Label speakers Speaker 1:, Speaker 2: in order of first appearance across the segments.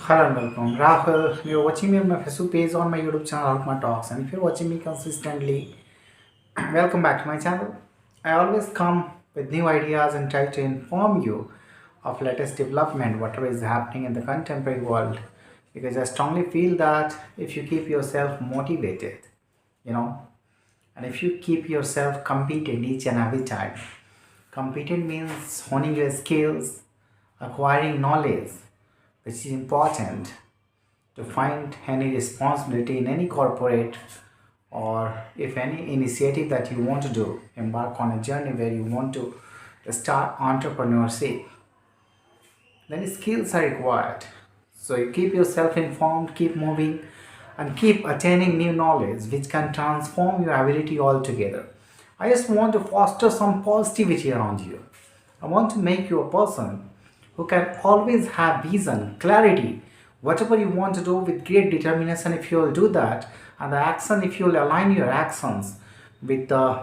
Speaker 1: Hello and welcome. Rahul, you're watching me on my Facebook page on my YouTube channel Alkma Talks, and if you're watching me consistently, welcome back to my channel. I always come with new ideas and try to inform you of latest development, whatever is happening in the contemporary world. Because I strongly feel that if you keep yourself motivated, you know, and if you keep yourself competent each and every time, competent means honing your skills, acquiring knowledge, which is important to find any responsibility in any corporate or if any initiative that you want to do, embark on a journey where you want to start entrepreneurship, then skills are required. So you keep yourself informed, keep moving, and keep attaining new knowledge which can transform your ability altogether. I just want to foster some positivity around you. I want to make you a person who can always have vision, clarity, whatever you want to do with great determination. If you will do that, and the action, if you will align your actions with the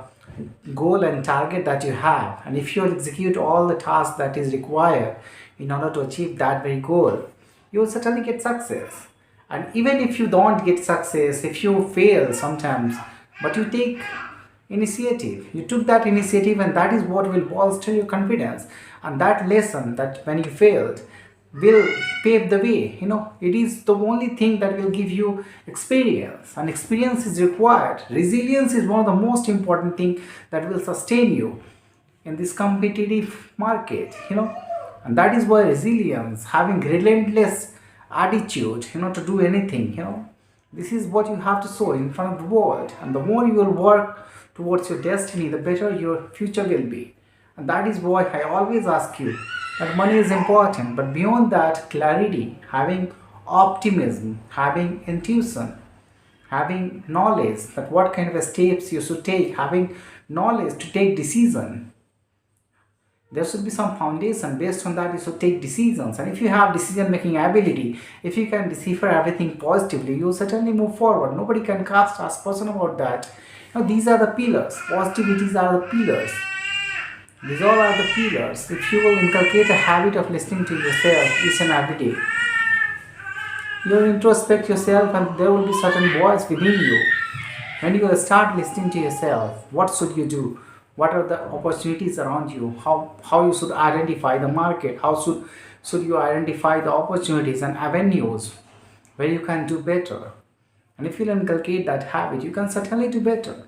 Speaker 1: goal and target that you have, and if you will execute all the tasks that is required in order to achieve that very goal, you will certainly get success. And even if you don't get success, if you fail sometimes, but you take initiative, you took that initiative, and that is what will bolster your confidence. And that lesson that when you failed will pave the way. It is the only thing that will give you experience, and experience is required. Resilience is one of the most important thing that will sustain you in this competitive market. And that is why resilience, having relentless attitude, to do anything. This is what you have to show in front of the world, and the more you will work towards your destiny, the better your future will be. And that is why I always ask you that money is important, but beyond that, clarity, having optimism, having intuition, having knowledge that what kind of steps you should take, having knowledge to take decision. There should be some foundation. Based on that, you should take decisions. And if you have decision making ability, if you can decipher everything positively, you certainly move forward. Nobody can cast aspersion about that. These are the pillars. Positivities are the pillars. These all are the pillars. If you will inculcate a habit of listening to yourself each and every day, you will introspect yourself, and there will be certain voice within you. When you will start listening to yourself, what should you do? What are the opportunities around you? How you should identify the market? How should you identify the opportunities and avenues where you can do better? And if you inculcate that habit, you can certainly do better.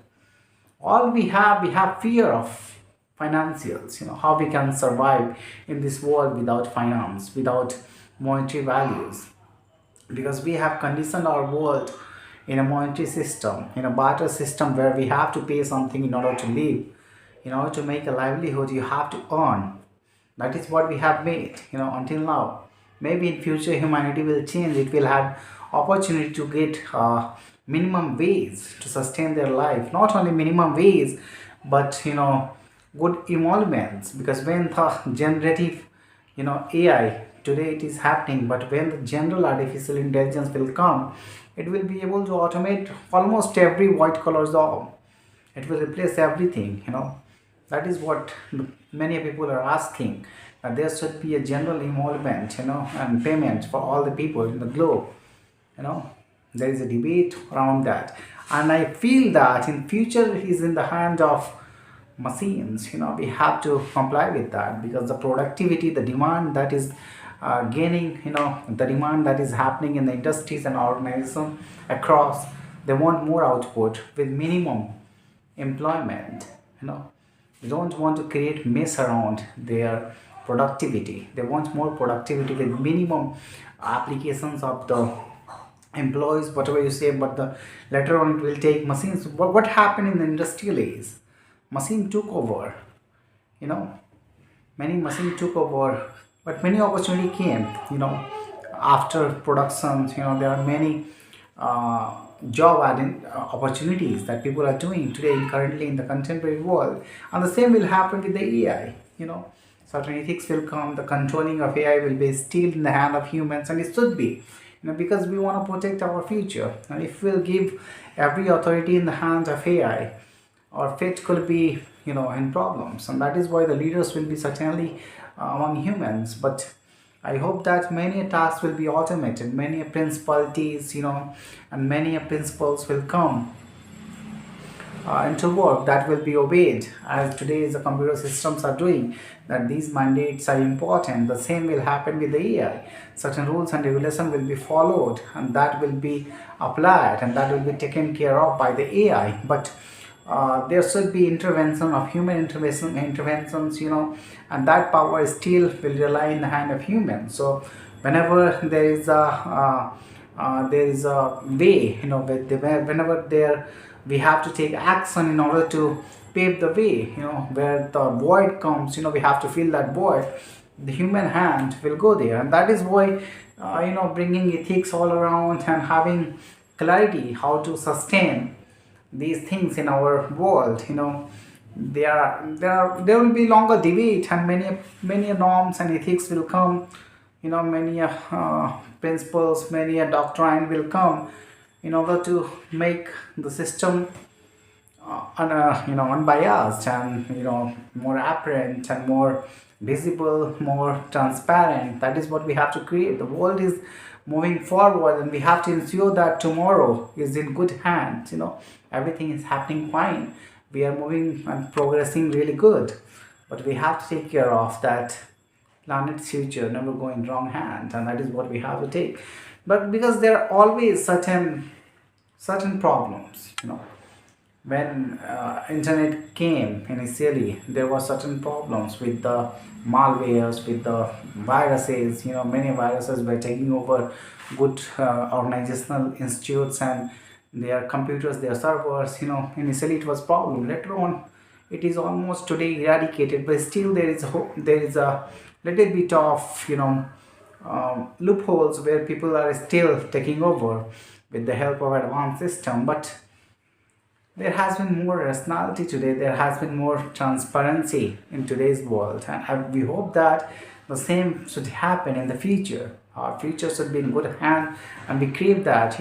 Speaker 1: All we have fear of financials. How we can survive in this world without finance, without monetary values, because we have conditioned our world in a monetary system, in a barter system, where we have to pay something in order to live. In order to make a livelihood, you have to earn. That is what we have made, until now. Maybe in future humanity will change. It will have opportunity to get minimum wage to sustain their life. Not only minimum wage, but good emoluments. Because when the generative, AI, today it is happening, but when the general artificial intelligence will come, it will be able to automate almost every white collar job. It will replace everything. That is what many people are asking, that there should be a general emolument, and payment for all the people in the globe. you know there is a debate around that, and I feel that in future is in the hand of machines. We have to comply with that, because the productivity, the demand that is gaining, the demand that is happening in the industries and organizations across, they want more output with minimum employment. They don't want to create mess around their productivity. They want more productivity with minimum applications of the employees, whatever you say, but the later on it will take machines. What happened in the industrial age? Machine took over. you know Many machine took over, but many opportunity came. After productions, there are many job adding opportunities that people are doing today currently in the contemporary world, and the same will happen with the AI. Certain ethics will come. The controlling of AI will be still in the hand of humans, and it should be, because we want to protect our future. And if we'll give every authority in the hands of AI, our fate could be, in problems. And that is why the leaders will be certainly among humans. But I hope that many tasks will be automated, many principalities, and many principles will come into work that will be obeyed as today's the computer systems are doing, that these mandates are important. The same will happen with the AI. Certain rules and regulation will be followed and that will be applied and that will be taken care of by the AI. But there should be intervention of human interventions, and that power still will rely in the hand of humans. So whenever there is a way, whenever there we have to take action in order to pave the way, where the void comes, we have to fill that void. The human hand will go there, and that is why, bringing ethics all around and having clarity how to sustain these things in our world, there will be longer debate and many norms and ethics will come, many principles, many a doctrine will come in order to make the system unbiased and more apparent and more visible, more transparent. That is what we have to create. The world is moving forward and we have to ensure that tomorrow is in good hands. Everything is happening fine, we are moving and progressing really good, but we have to take care of that planet's future never go in wrong hands, and that is what we have to take. But because there are always certain problems, when internet came initially, there were certain problems with the malwares, with the viruses. Many viruses were taking over good organizational institutes and their computers, their servers. Initially it was problem. Later on, it is almost today eradicated, but still there is hope. There is a little bit of loopholes where people are still taking over with the help of advanced system. But there has been more rationality today, there has been more transparency in today's world, and we hope that the same should happen in the future. Our future should be in good hand and we crave that.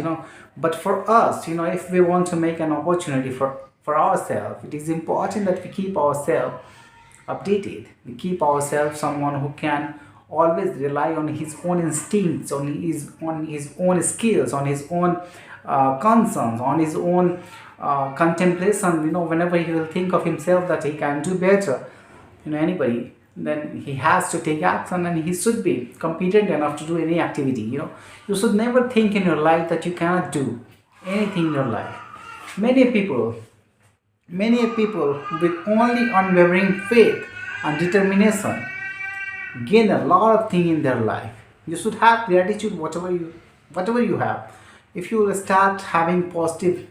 Speaker 1: But for us, if we want to make an opportunity for ourselves, it is important that we keep ourselves updated. We keep ourselves someone who can always rely on his own instincts, on his own skills, on his own concerns, on his own contemplation. Whenever he will think of himself that he can do better, anybody, then he has to take action and he should be competent enough to do any activity. You should never think in your life that you cannot do anything in your life. Many people with only unwavering faith and determination gain a lot of things in their life. You should have gratitude whatever you have. If you will start having positive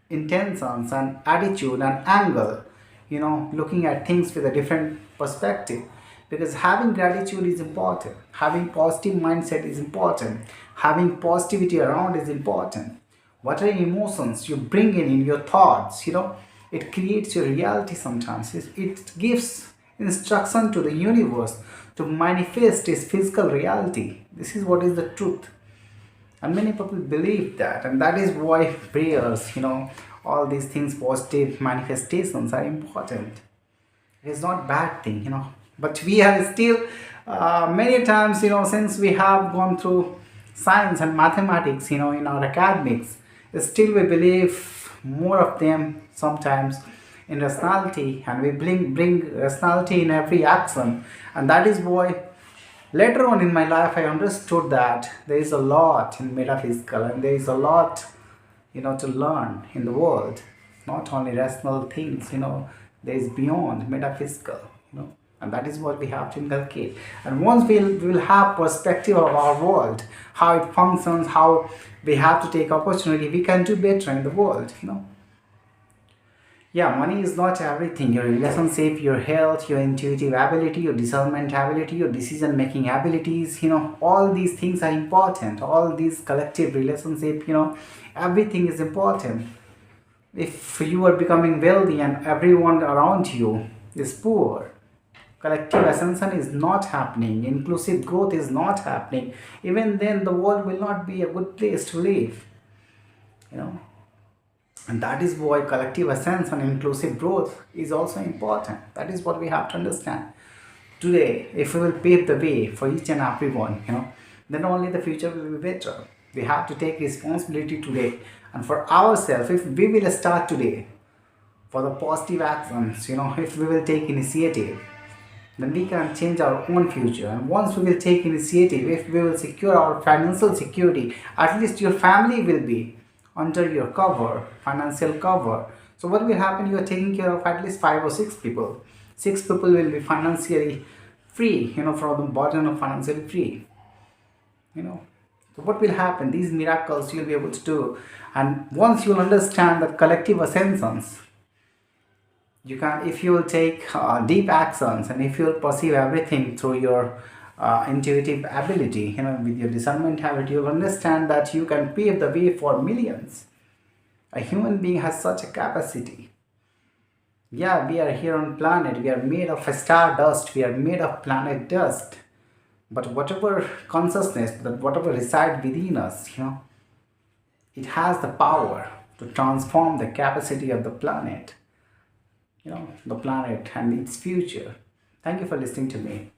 Speaker 1: intentions and attitude and angle, looking at things with a different perspective, because having gratitude is important, having positive mindset is important, having positivity around is important. Whatever emotions you bring in your thoughts, it creates your reality. Sometimes it gives instruction to the universe to manifest its physical reality. This is what is the truth, and many people believe that, and that is why prayers, all these things, positive manifestations are important. It is not bad thing, but we are still many times, since we have gone through science and mathematics, in our academics, still we believe more of them sometimes in rationality, and we bring rationality in every action. And that is why later on in my life I understood that there is a lot in metaphysical and there is a lot, to learn in the world. Not only rational things, there is beyond metaphysical, and that is what we have to inculcate. And once we will have perspective of our world, how it functions, how we have to take opportunity, we can do better in the world. Yeah, money is not everything. Your relationship, your health, your intuitive ability, your discernment ability, your decision making abilities, all these things are important. All these collective relationship, everything is important. If you are becoming wealthy and everyone around you is poor, collective ascension is not happening, inclusive growth is not happening, even then the world will not be a good place to live. you know and that is why collective ascension and inclusive growth is also important. That is what we have to understand. today, if we will pave the way for each and everyone, then only the future will be better. We have to take responsibility today and for ourselves. If we will start today for the positive actions, if we will take initiative, then we can change our own future. And once we will take initiative, if we will secure our financial security, at least your family will be under your cover, financial cover. So what will happen? You are taking care of at least 5 or 6 people. 6 people will be financially free, from the burden of financially free. you know so what will happen? These miracles you'll be able to do. And once you'll understand that collective ascensions, you can, if you will take deep actions, and if you will perceive everything through your intuitive ability, with your discernment habit, you'll understand that you can pave the way for millions. A human being has such a capacity. Yeah, we are here on planet, we are made of star dust, we are made of planet dust. But whatever consciousness, that whatever reside within us, it has the power to transform the capacity of the planet, the planet and its future. Thank you for listening to me.